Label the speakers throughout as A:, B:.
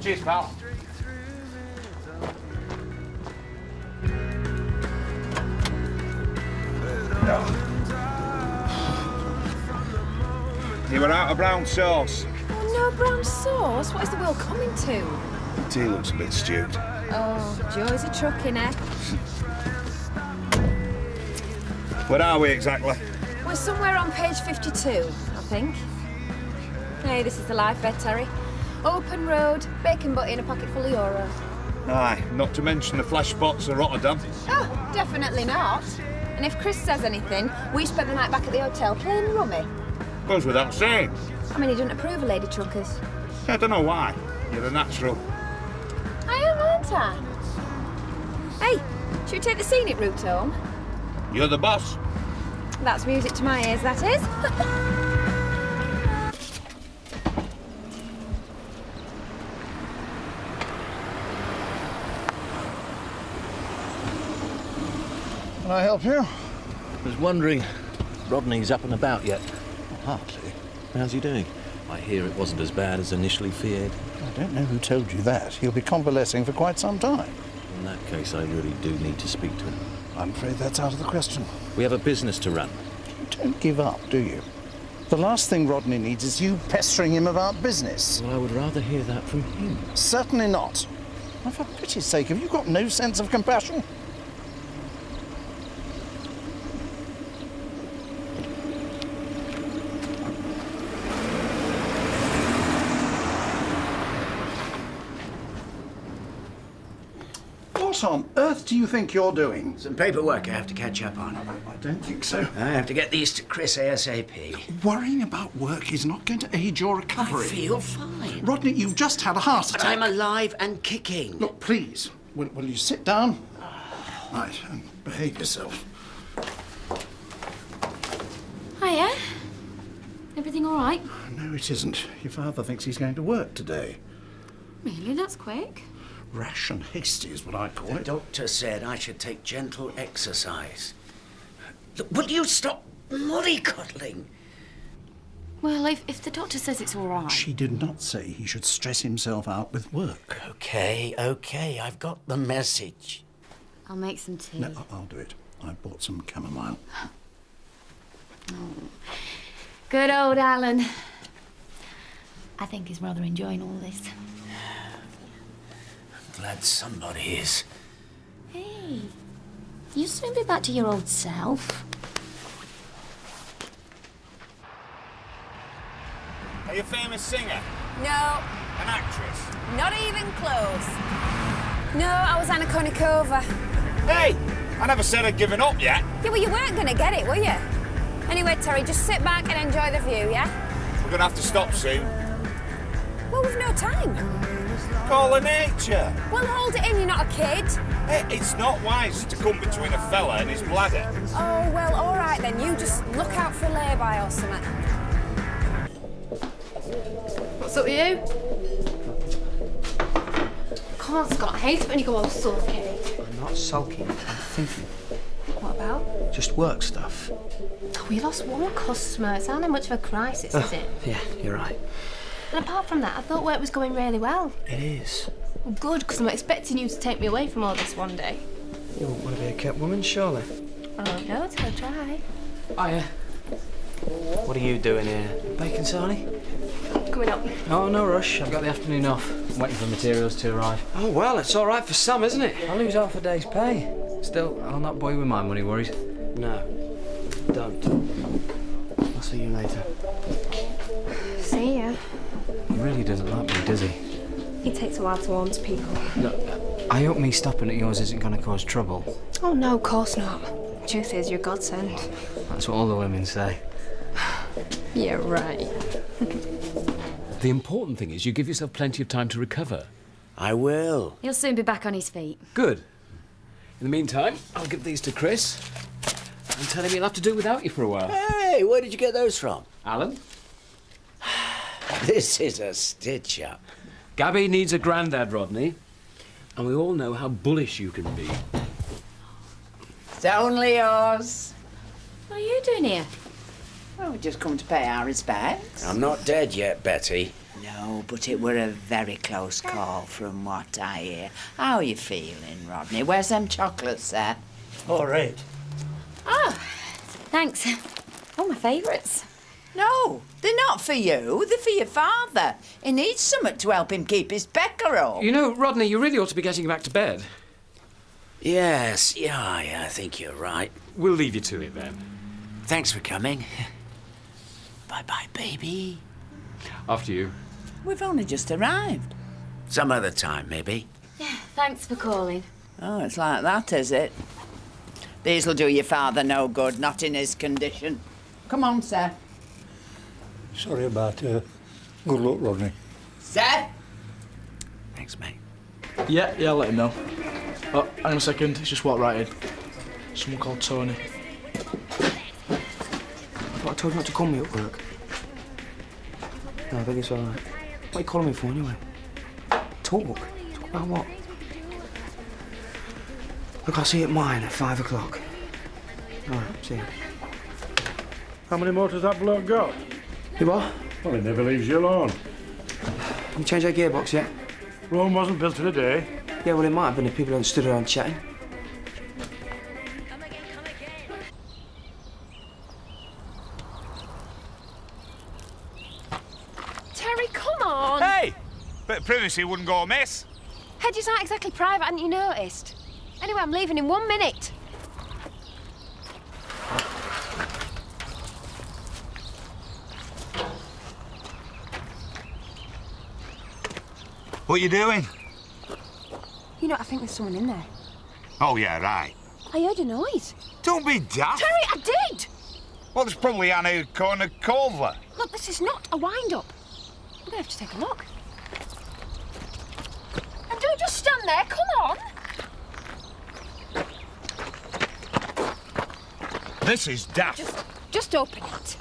A: Cheers, pal. You were out of brown sauce.
B: Oh, no brown sauce? What is the world coming to?
A: The tea looks a bit stewed.
B: Oh, Joe's a truck, innit?
A: Where are we exactly?
B: We're somewhere on page 52, I think. Hey, this is the life, Terry. Open road, bacon butty in a pocket full of euro.
A: Aye, not to mention the flesh spots of Rotterdam.
B: Oh, definitely not. And if Chris says anything, we spent the night back at the hotel playing rummy.
A: Goes without saying.
B: I mean, he doesn't approve of lady truckers.
A: I don't know why. You're a natural.
B: I am, aren't I? Hey, should we take the scenic route home?
A: You're the boss.
B: That's music to my ears, that is.
C: Can I help you?
D: I was wondering, Rodney's up and about yet?
C: Hardly.
D: How's he doing? I hear it wasn't as bad as initially feared.
C: I don't know who told you that. He'll be convalescing for quite some time.
D: In that case, I really do need to speak to him.
C: I'm afraid that's out of the question.
D: We have a business to run.
C: You don't give up, do you? The last thing Rodney needs is you pestering him about business.
D: Well, I would rather hear that from him.
C: Certainly not. Now, for pity's sake, have you got no sense of compassion? What on earth do you think you're doing?
E: Some paperwork I have to catch up on.
C: I don't think so.
E: I have to get these to Chris ASAP.
C: Worrying about work is not going to aid your recovery.
E: I feel fine.
C: Rodney, you've just had a heart attack.
E: But I'm alive and kicking.
C: Look, please, will you sit down? Right, and behave yourself.
B: Hiya. Everything all right?
C: No, it isn't. Your father thinks he's going to work today.
B: Really? That's quick.
C: Rash and hasty is what I call
E: The
C: it.
E: doctor said I should take gentle exercise. Look, will you stop mollycoddling?
B: Well, if the doctor says it's all right...
C: She did not say he should stress himself out with work.
E: OK, I've got the message.
B: I'll make some tea.
C: No, I'll do it. I bought some chamomile.
B: Oh. Good old Alan. I think he's rather enjoying all this.
E: Glad somebody is.
B: Hey, you'll soon be back to your old self.
A: Are you a famous singer?
F: No,
A: An actress?
F: not even close. No, I was Anna Konikova.
A: Hey! I never said I'd given up yet.
F: Yeah, well, you weren't going to get it, were you? Anyway, Terry, just sit back and enjoy the view, yeah?
A: We're gonna have to stop soon.
F: Well, we've no time.
A: Call her nature.
F: Well, hold it in, you're not a kid.
A: Hey, it's not wise to come between a fella and his bladder.
F: Oh, well, all right then. You just look out for a lay-by or something.
G: What's up with you? Come on, Scott. I hate it when you go all sulky.
H: I'm not sulking, I'm thinking.
G: What about?
H: Just work stuff.
G: Oh, we lost one customer. It's not much of a crisis, is it?
H: Yeah, you're right.
G: And apart from that, I thought work was going really well.
H: It is.
G: Well, good, because I'm expecting you to take me away from all this one day.
H: You won't want to be a kept woman, surely.
G: I don't know till I try.
H: Hiya. What are you doing here? Bacon sarnie?
G: Coming up.
I: Oh, no rush. I've got the afternoon off. I'm waiting for materials to arrive.
H: Oh, well, it's all right for some, isn't it?
I: I'll lose half a day's pay. Still, I'll not bore you with my money worries.
H: No, don't. I'll see you later.
G: See ya.
I: He really doesn't like me, does he?
G: It takes a while to warm to people.
I: Look, I hope me stopping at yours isn't going to cause trouble.
G: Oh, no, of course not. Truth is, you're godsend.
I: That's what all the women say.
G: Yeah, right.
J: The important thing is you give yourself plenty of time to recover.
E: I will.
B: He'll soon be back on his feet.
J: Good. In the meantime, I'll give these to Chris and tell him he'll have to do without you for a while.
E: Hey, where did you get those from?
J: Alan?
E: This is a stitch-up.
J: Gabby needs a granddad, Rodney. And we all know how bullish you can be.
K: It's only yours.
B: What are you doing here?
K: Well, we're just come to pay our respects.
E: I'm not dead yet, Betty.
K: know, but it were a very close call from what I hear. How are you feeling, Rodney? Where's them chocolates, Seth?
L: All right.
F: Oh, thanks. Oh, my favourites.
K: No, they're not for you. They're for your father. He needs something to help him keep his pecker up.
J: You know, Rodney, you really ought to be getting back to bed.
E: Yes, yeah, I think you're right.
J: We'll leave you to it then.
E: Thanks for coming. Bye-bye, baby.
J: After you.
K: We've only just arrived.
E: Some other time, maybe.
F: Yeah, thanks for calling.
K: Oh, it's like that, is it? These'll do your father no good, not in his condition. Come on, Seth.
L: Sorry about good luck, Rodney.
K: Seth?
E: Thanks, mate.
I: Yeah, I'll let him know. Oh, hang on a second, he's just walked right in. Someone called Tony.
H: I thought I told you not to call me at work. No, I think it's all right. What are you calling me for anyway? Talk? Talk about what? Look, I'll see you at mine at 5 o'clock. All right, see you.
L: How many more has that bloke got?
H: You what?
L: Well, he never leaves you alone.
H: You changed that gearbox yet?
L: Rome wasn't built in a day.
H: Yeah, well, it might have been if people hadn't stood around chatting.
B: Terry, come on!
A: Hey! Bit of privacy wouldn't go amiss.
B: Hedges aren't exactly private, hadn't you noticed? Anyway, I'm leaving in 1 minute.
A: What you doing?
B: You know, I think there's someone in there.
A: Oh, yeah, right.
B: I heard a noise.
A: Don't be daft.
B: Terry, I did!
A: Well, there's probably Annie Corner Culver.
B: Look, this is not a wind-up. I'm gonna have to take a look. And don't just stand there, come on!
A: This is daft.
B: Just open it.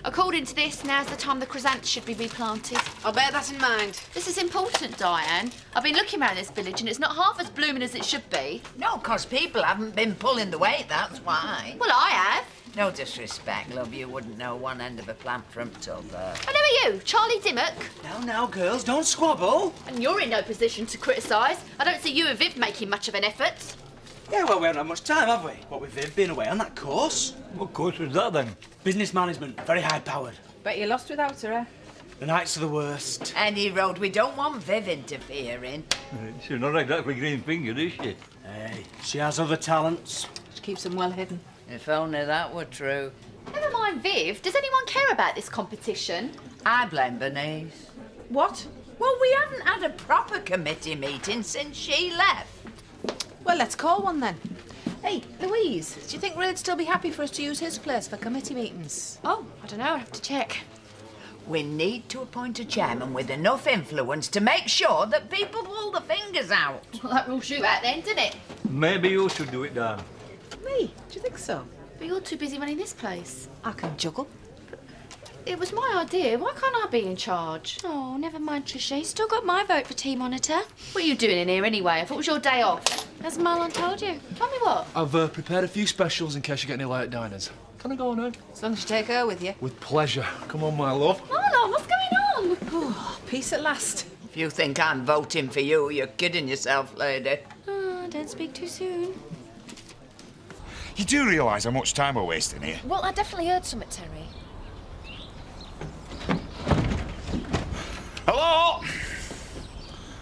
M: According to this, now's the time the chrysanthemums should be replanted.
N: I'll bear that in mind.
M: This is important, Diane. I've been looking around this village and it's not half as blooming as it should be.
K: No, 'cause people haven't been pulling the weight, that's why.
M: Well, I have.
K: No disrespect, love, you wouldn't know one end of a plant from t'other.
M: And who are you, Charlie Dimmock?
H: Now, girls, don't squabble.
M: And you're in no position to criticise. I don't see you and Viv making much of an effort.
H: Yeah, well, we haven't had much time, have we? What with Viv being away on that course?
L: What course was that, then?
H: Business management, very high-powered.
N: Bet you lost without her, eh?
H: The nights are the worst.
K: Any road, we don't want Viv interfering.
L: She's not exactly green-fingered, is she?
H: Hey, she has other talents.
N: She keeps them well hidden.
K: If only that were true.
M: Never mind Viv. Does anyone care about this competition?
K: I blame Bernice.
N: What?
K: Well, we haven't had a proper committee meeting since she left.
N: Well, let's call one then. Hey, Louise, do you think Ray'd still be happy for us to use his place for committee meetings?
M: Oh, I don't know. I'll have to check.
K: We need to appoint a chairman with enough influence to make sure that people pull the fingers out.
M: Well, that rules you out then, doesn't it?
L: Maybe you should do it, Dan.
N: Me? Do you think so?
M: But you're too busy running this place.
N: I can juggle.
M: It was my idea. Why can't I be in charge?
F: Oh, never mind, Trisha. You still got my vote for tea monitor.
M: What are you doing in here anyway? I thought it was your day off.
F: As Marlon told you.
M: Tell me what?
I: I've prepared a few specials in case you get any late diners. Can I go on,
N: As long as you take her with you.
I: With pleasure. Come on, my love.
M: Marlon, what's going on?
N: Oh, peace at last.
K: If you think I'm voting for you, you're kidding yourself, lady.
F: Oh, don't speak too soon.
A: You do realise how much time we're wasting here?
B: Well, I definitely heard something, Terry.
A: Hello?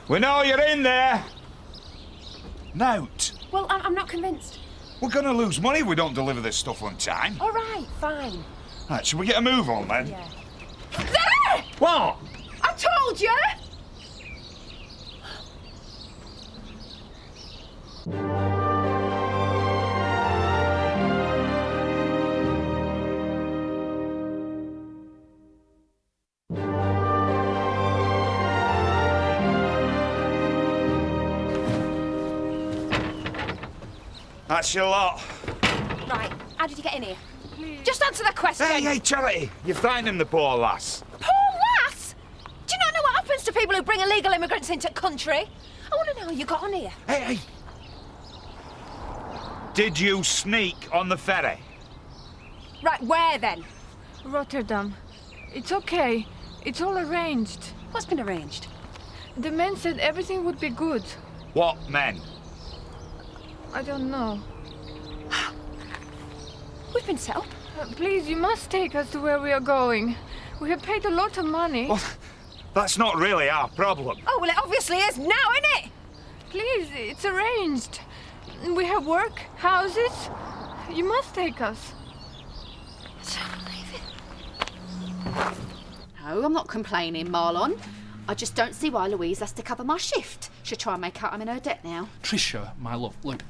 A: We know you're in there. Note.
B: Well, I'm not convinced.
A: We're going to lose money if we don't deliver this stuff on time.
B: All right, fine.
A: Right, should we get a move on then?
B: Yeah.
N: There!
A: What?
N: I told you!
A: That's your lot.
B: Right, how did you get in here? Just answer the question.
A: Hey, Charity, you're frightening the poor lass.
B: Poor lass! Do you not know what happens to people who bring illegal immigrants into the country? I want to know how you got on here.
A: Hey. Did you sneak on the ferry?
B: Right, where then?
O: Rotterdam. It's okay. It's all arranged.
B: What's been arranged?
O: The men said everything would be good.
A: What men?
O: I don't know.
B: We've been set up.
O: Please, you must take us to where we are going. We have paid a lot of money.
A: Well, that's not really our problem.
B: Oh, well, it obviously is now, isn't it?
O: Please, it's arranged. We have work, houses. You must take us.
B: I don't believe it.
M: No, I'm not complaining, Marlon. I just don't see why Louise has to cover my shift. She'll try and make out I'm in her debt now.
I: Tricia, my love, look,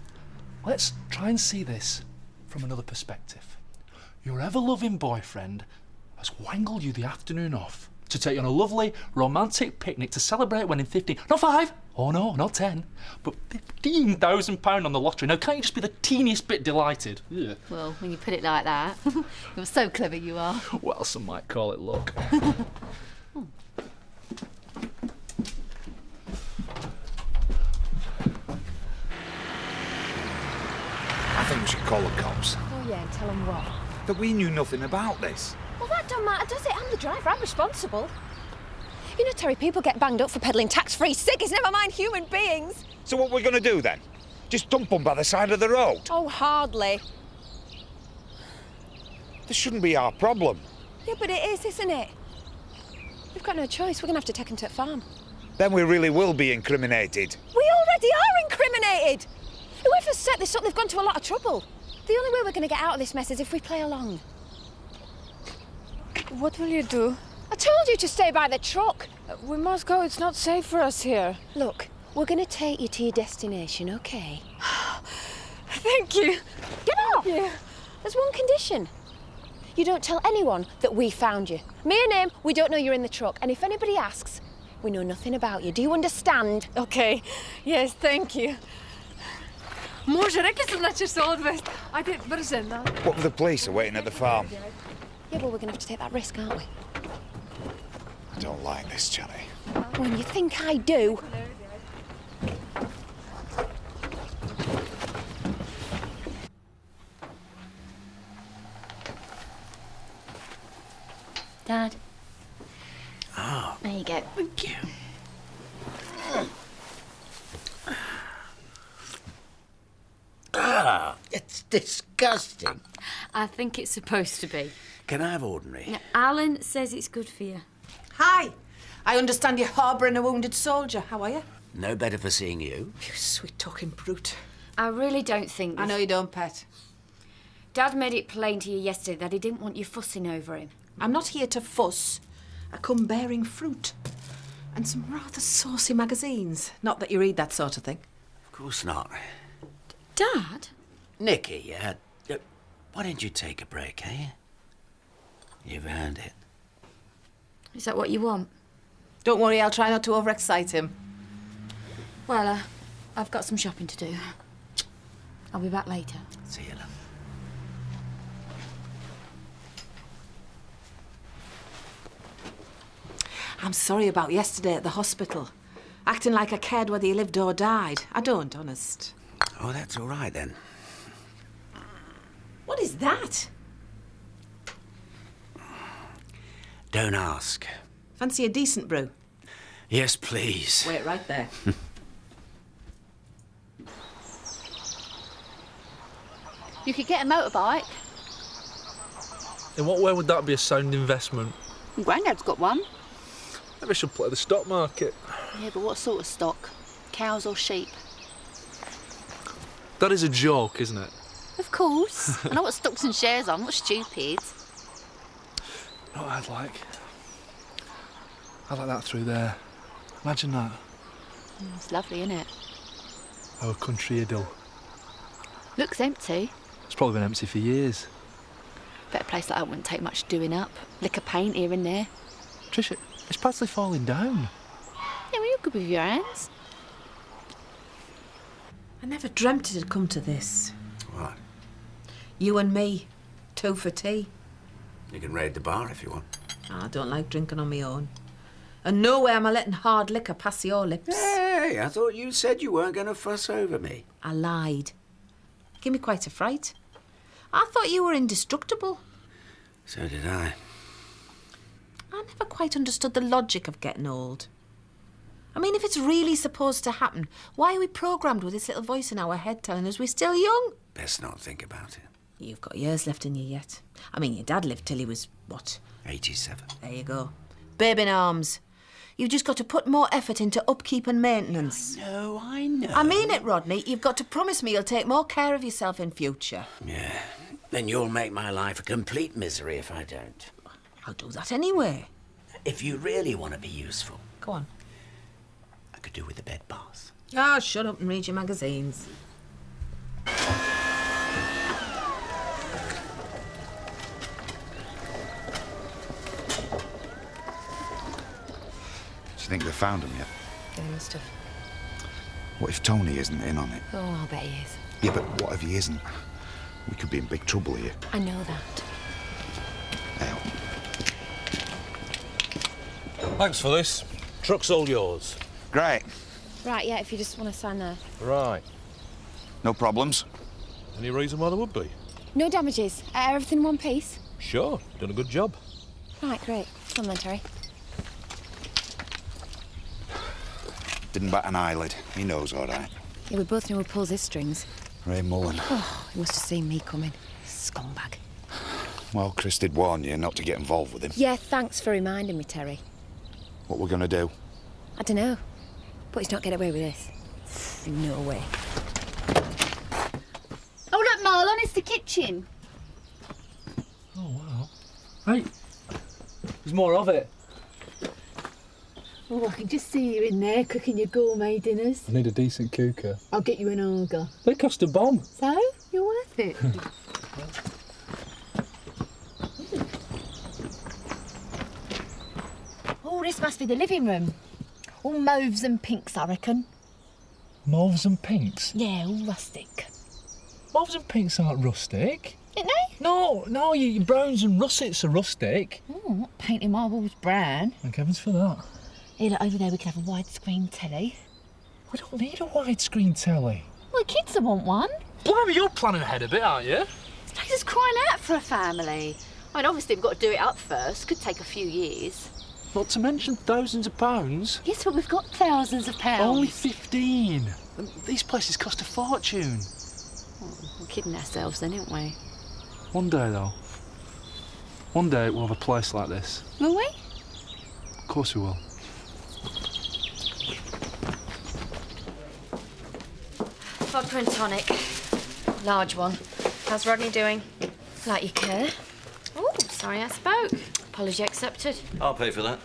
I: let's try and see this from another perspective. Your ever-loving boyfriend has wangled you the afternoon off to take you on a lovely, romantic picnic to celebrate winning 15, not 5, oh no, not 10, but £15,000 on the lottery. Now, can't you just be the teeniest bit delighted? Yeah.
M: Well, when you put it like that, you're so clever you are.
I: Well, some might call it luck.
A: I think we should call the cops.
B: Oh, yeah, and tell them what?
A: That we knew nothing about this.
B: Well, that don't matter, does it? I'm the driver. I'm responsible. You know, Terry, people get banged up for peddling tax-free ciggies, never mind human beings.
A: So what we're going to do then? Just dump them by the side of the road?
B: Oh, hardly.
A: This shouldn't be our problem.
B: Yeah, but it is, isn't it? We've got no choice. We're going to have to take them to the farm.
A: Then we really will be incriminated.
B: We already are incriminated. Whoever set this up, they've gone to a lot of trouble. The only way we're going to get out of this mess is if we play along.
O: What will you do?
B: I told you to stay by the truck.
O: We must go. It's not safe for us here.
B: Look, we're going to take you to your destination, OK?
O: Thank you.
B: Get off!
O: Yeah.
B: There's one condition. You don't tell anyone that we found you. Me and him, we don't know you're in the truck. And if anybody asks, we know nothing about you. Do you understand?
O: OK. Yes, thank you. Може, рекli sam da ćeš se odvesti. Ajde, brže, da.
A: What if the police are waiting at the farm?
B: Yeah, well, we're going to have to take that risk, aren't we?
A: I don't like this, Jenny.
B: When you think I do.
M: Dad.
E: Oh.
M: There you go.
E: Thank you. Ah, it's disgusting.
F: I think it's supposed to be.
E: Can I have ordinary?
F: Now, Alan says it's good for you.
N: Hi. I understand you're harbouring a wounded soldier. How are you?
E: No better for seeing you.
N: You sweet-talking brute.
F: I really don't think...
N: I know you don't, Pet.
F: Dad made it plain to you yesterday that he didn't want you fussing over him.
N: I'm not here to fuss. I come bearing fruit. And some rather saucy magazines. Not that you read that sort of thing.
E: Of course not.
F: Dad?
E: Nicky, why don't you take a break, eh? You've earned it.
F: Is that what you want?
N: Don't worry, I'll try not to overexcite him.
F: Well, I've got some shopping to do. I'll be back later.
E: See you, love.
N: I'm sorry about yesterday at the hospital. Acting like I cared whether you lived or died. I don't, honest.
E: Oh, that's all right, then.
N: What is that?
E: Don't ask.
N: Fancy a decent brew?
E: Yes, please.
N: Wait right there.
M: You could get a motorbike.
I: In what way would that be a sound investment?
M: Grandad's got one.
I: Maybe I should play the stock market.
M: Yeah, but what sort of stock? Cows or sheep?
I: That is a joke, isn't it?
M: Of course. I know what stocks and shares are. I'm not stupid.
I: You know what I'd like that through there. Imagine that.
M: It's lovely, isn't it?
I: Our country idyll.
M: Looks empty.
I: It's probably been empty for years.
M: Bet a place like that wouldn't take much doing up. Lick a paint here and there.
I: Tricia, it's practically falling down.
M: Yeah, well, you're good with your hands.
N: I never dreamt it'd come to this.
E: What?
N: You and me, 2 for tea.
E: You can raid the bar if you want.
N: I don't like drinking on my own. And nowhere am I letting hard liquor pass your lips.
E: Hey, I thought you said you weren't going to fuss over me.
N: I lied. Give me quite a fright. I thought you were indestructible.
E: So did I.
N: I never quite understood the logic of getting old. I mean, if it's really supposed to happen, why are we programmed with this little voice in our head telling us we're still young?
E: Best not think about it.
N: You've got years left in you yet. I mean, your dad lived till he was, what?
E: 87.
N: There you go. Babe in arms. You've just got to put more effort into upkeep and maintenance.
E: No, I know.
N: I mean it, Rodney. You've got to promise me you'll take more care of yourself in future.
E: Yeah. Then you'll make my life a complete misery if I don't.
N: I'll do that anyway.
E: If you really want to be useful,
N: Go on.
E: I could do with a bed bath.
N: Ah, shut up and read your magazines.
C: Do you think they found him yet?
B: They must have.
C: What if Tony isn't in on it?
B: Oh, I'll bet he is.
C: Yeah, but what if he isn't? We could be in big trouble here.
B: I know that.
C: Hell.
D: Thanks for this. Truck's all yours.
C: Great.
B: Right, yeah, if you just want to sign there.
D: Right.
C: No problems.
D: Any reason why there would be?
B: No damages. Everything in one piece?
D: Sure. Done a good job.
B: Right, great. Come on then, Terry.
C: Didn't bat an eyelid. He knows all right.
B: Yeah, we both know who pulls his strings.
C: Ray Mullen.
B: Oh, he must have seen me coming. Scumbag.
C: Well, Chris did warn you not to get involved with him.
B: Yeah, thanks for reminding me, Terry.
C: What we're gonna do?
B: I don't know. But he's not getting away with this. No way.
M: Oh, look, Marlon, it's the kitchen.
I: Oh, wow. Hey, there's more of it.
O: Oh, I can just see you in there cooking your gourmet dinners.
I: I need a decent cooker.
O: I'll get you an Olga.
I: They cost a bomb.
O: So, you're worth it. Oh, this must be the living room. All mauves and pinks, I reckon.
I: Mauves and pinks?
O: Yeah, all rustic.
I: Mauves and pinks aren't rustic.
O: Didn't they?
I: No, your browns and russets are rustic.
O: Oh, I'm not painting my walls brown.
I: Thank heavens for that.
O: Here, look, over there we can have a widescreen telly.
I: We don't need a widescreen telly.
O: Well, the kids will want one.
I: Blimey, you're planning ahead a bit, aren't you?
M: This place is crying out for a family. I mean, obviously we've got to do it up first. Could take a few years.
I: Not to mention thousands of pounds.
M: Yes, but we've got thousands of pounds.
I: Only 15. And these places cost a fortune.
M: Oh, we're kidding ourselves then, aren't we?
I: One day, though. One day we'll have a place like this.
M: Will we?
I: Of course we will.
B: Vodka and tonic. Large one. How's Rodney doing? Like you care. Oh, sorry I spoke. Apology accepted.
D: I'll pay for that.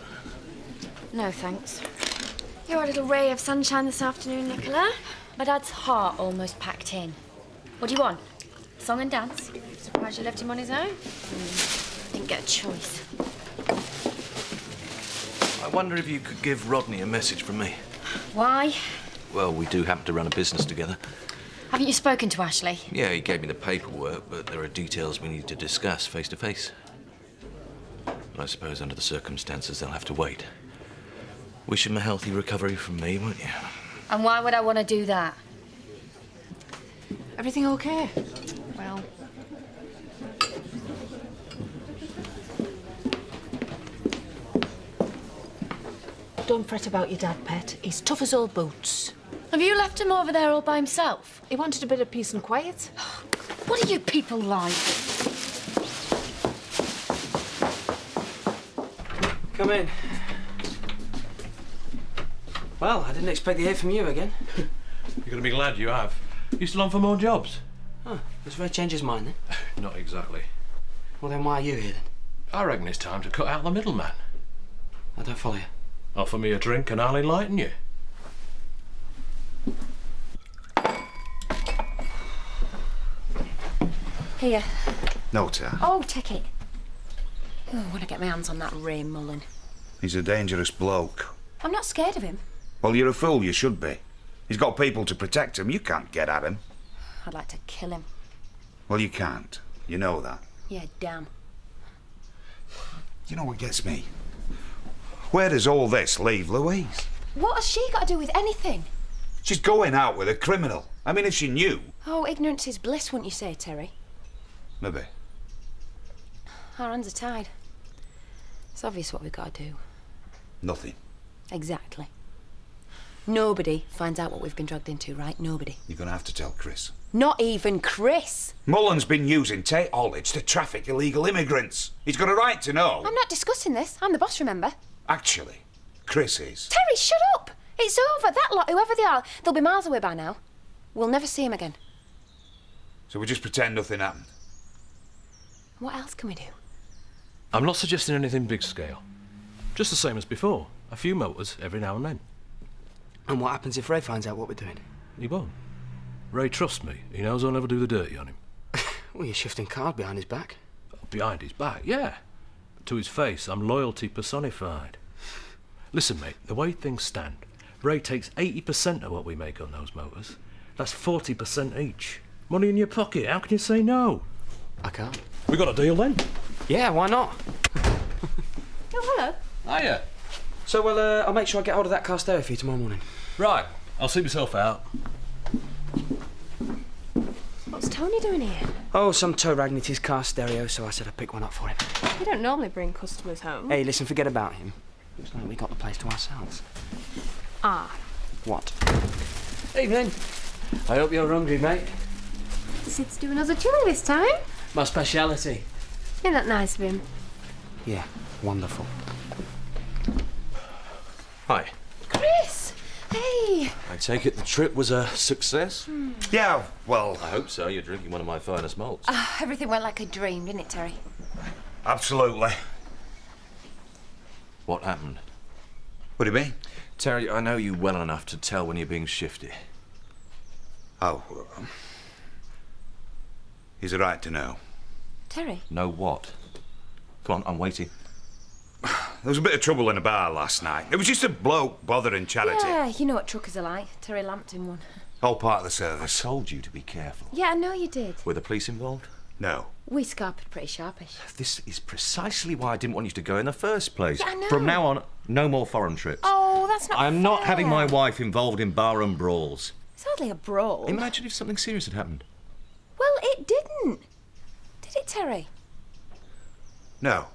B: No, thanks. You're a little ray of sunshine this afternoon, Nicola. My dad's heart almost packed in. What do you want? Song and dance? Surprised you left him on his own? Didn't get a choice.
D: I wonder if you could give Rodney a message from me.
B: Why?
D: Well, we do happen to run a business together.
B: Haven't you spoken to Ashley?
D: Yeah, he gave me the paperwork, but there are details we need to discuss face to face. I suppose under the circumstances they'll have to wait. Wish him a healthy recovery from me, won't you?
B: And why would I want to do that?
N: Everything okay?
B: Well,
N: Don't fret about your dad, pet. He's tough as old boots.
B: have you left him over there all by himself?
N: He wanted a bit of peace and quiet.
B: What are you people like?
H: Come in. Well, I didn't expect to hear from you again.
L: You're going to be glad you have. You still on for more jobs?
H: Oh, does Ray change his mind then?
L: Not exactly.
H: Well, then why are you here then?
L: I reckon it's time to cut out the middleman.
H: I don't follow you.
L: Offer me a drink and I'll enlighten you.
B: Here.
C: No, Tar.
B: Oh, take it. Oh, I want to get my hands on that Ray Mullen.
C: He's a dangerous bloke.
B: I'm not scared of him.
C: Well, you're a fool, you should be. He's got people to protect him. You can't get at him.
B: I'd like to kill him.
C: Well, you can't. You know that.
B: Yeah, damn.
C: You know what gets me? Where does all this leave Louise?
B: What has she got to do with anything?
C: She's going out with a criminal. I mean, if she knew.
B: Oh, ignorance is bliss, wouldn't you say, Terry?
C: Maybe.
B: Our hands are tied. It's obvious what we've got to do.
E: Nothing.
B: Exactly. Nobody finds out what we've been dragged into, right? Nobody.
P: You're going to have to tell Chris.
B: Not even Chris.
P: Mullen's been using Tate Aldrich to traffic illegal immigrants. He's got a right to know.
B: I'm not discussing this. I'm the boss, remember?
P: Actually, Chris is.
B: Terry, shut up! It's over. That lot, whoever they are, they'll be miles away by now. We'll never see him again.
P: So we just pretend nothing happened.
B: What else can we do?
L: I'm not suggesting anything big scale. Just the same as before. A few motors every now and then.
H: And what happens if Ray finds out what we're doing?
L: He won't. Ray trusts me. He knows I'll never do the dirty on him.
H: Well, you're shifting card behind his back.
L: Behind his back, yeah. But to his face, I'm loyalty personified. Listen, mate, the way things stand, Ray takes 80% of what we make on those motors. That's 40% each. Money in your pocket, how can you say no?
H: I can't.
L: We got a deal then?
H: Yeah, why not?
B: Oh, hello.
L: Hiya.
H: So, well, I'll make sure I get hold of that car stereo for you tomorrow morning.
L: Right, I'll see myself out.
B: What's Tony doing here?
H: Oh, some tow ragged his car stereo, so I said I'd pick one up for him.
O: You don't normally bring customers home.
H: Hey, listen, forget about him. Looks like we got the place to ourselves.
O: Ah.
H: What? Evening. I hope you're hungry, mate.
O: Sid's doing us a chili this time.
H: My speciality.
O: Isn't that nice of him?
H: Yeah, wonderful.
D: Hi.
B: Chris! Hey!
D: I take it the trip was a success?
P: Yeah, well...
D: I hope so. You're drinking one of my finest malts.
B: Everything went like a dream, didn't it, Terry?
P: Absolutely.
D: What happened?
P: What do you mean?
D: Terry, I know you well enough to tell when you're being shifty.
P: Oh, he's a right to know.
B: Terry?
D: Know what? Come on, I'm waiting.
P: There was a bit of trouble in a bar last night. It was just a bloke bothering Charity.
B: Yeah, you know what truckers are like. Terry lamped him one.
P: All part of the service.
D: I told you to be careful.
B: Yeah, I know you did.
D: Were the police involved?
P: No.
B: We scarpered pretty sharpish.
D: This is precisely why I didn't want you to go in the first place.
B: Yeah, I know.
D: From now on, no more foreign trips.
B: Oh, that's not
D: I'm not
B: fair.
D: having my wife involved in barroom brawls.
B: It's hardly a brawl.
D: Imagine if something serious had happened.
B: Well, it didn't. Did it, Terry?
P: No.